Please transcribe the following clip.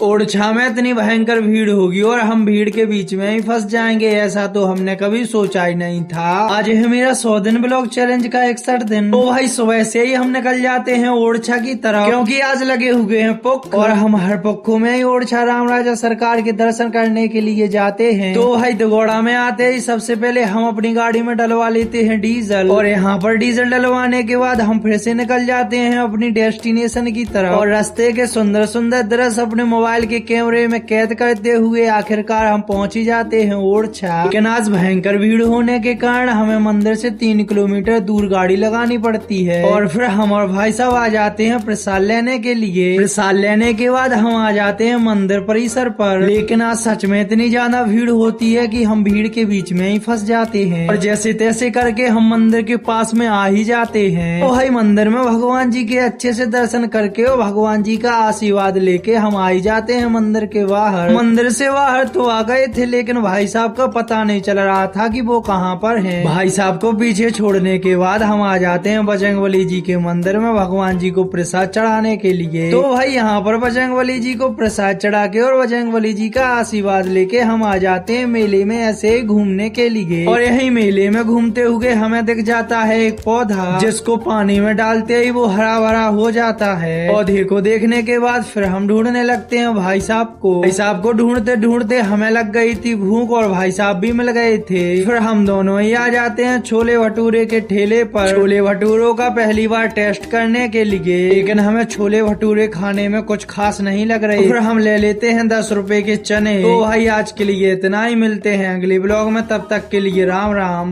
ओरछा में इतनी भयंकर भीड़ होगी और हम भीड़ के बीच में ही फंस जाएंगे, ऐसा तो हमने कभी सोचा ही नहीं था। आज है मेरा 100 दिन ब्लॉग चैलेंज का 61 दिन। तो भाई सुबह से ही हम निकल जाते हैं ओरछा की तरफ, क्योंकि आज लगे हुए हैं पुख और हम हर पुखों में ही ओरछा राम राजा सरकार के दर्शन करने के लिए जाते हैं। तो भाई दगोड़ा में आते ही सबसे पहले हम अपनी गाड़ी में डलवा लेते हैं डीजल, और यहाँ पर डीजल डलवाने के बाद हम फिर से निकल जाते हैं अपनी डेस्टिनेशन की तरफ। और रास्ते के सुंदर सुंदर दृश्य अपने मोबाइल के कैमरे में कैद करते हुए आखिरकार हम पहुंच ही जाते हैं ओरछा। लेकिन आज भयंकर भीड़ होने के कारण हमें मंदिर से 3 किलोमीटर दूर गाड़ी लगानी पड़ती है, और फिर हम और भाई साहब आ जाते हैं प्रसाद लेने के लिए। प्रसाद लेने के बाद हम आ जाते हैं मंदिर परिसर पर। लेकिन आज सच में इतनी ज्यादा भीड़ होती है कि हम भीड़ के बीच में ही फंस जाते हैं, और जैसे तैसे करके हम मंदिर के पास में आ ही जाते हैं। तो भाई मंदिर में भगवान जी के अच्छे से दर्शन करके और भगवान जी का आशीर्वाद लेके हम आ ही जाते हैं मंदिर के बाहर। मंदिर से बाहर तो आ गए थे, लेकिन भाई साहब का पता नहीं चल रहा था कि वो कहाँ पर हैं। भाई साहब को पीछे छोड़ने के बाद हम आ जाते हैं बजरंगबली जी के मंदिर में भगवान जी को प्रसाद चढ़ाने के लिए। तो भाई यहाँ पर बजरंगबली जी को प्रसाद चढ़ा के और बजरंगबली जी का आशीर्वाद लेके हम आ जाते हैं मेले में ऐसे ही घूमने के लिए। और यही मेले में घूमते हुए हमें दिख जाता है एक पौधा, जिसको पानी में डालते ही वो हरा भरा हो जाता है। पौधे को देखने के बाद फिर हम ढूंढने लगते हैं भाई साहब को। भाई साहब को ढूंढते ढूंढते हमें लग गई थी भूख, और भाई साहब भी मिल गए थे। फिर हम दोनों ही आ जाते हैं छोले भटूरे के ठेले पर, छोले भटूरों का पहली बार टेस्ट करने के लिए। लेकिन हमें छोले भटूरे खाने में कुछ खास नहीं लग रहे। फिर हम ले लेते हैं 10 रुपए के चने। तो भाई आज के लिए इतना ही, मिलते हैं अगले ब्लॉग में, तब तक के लिए राम राम।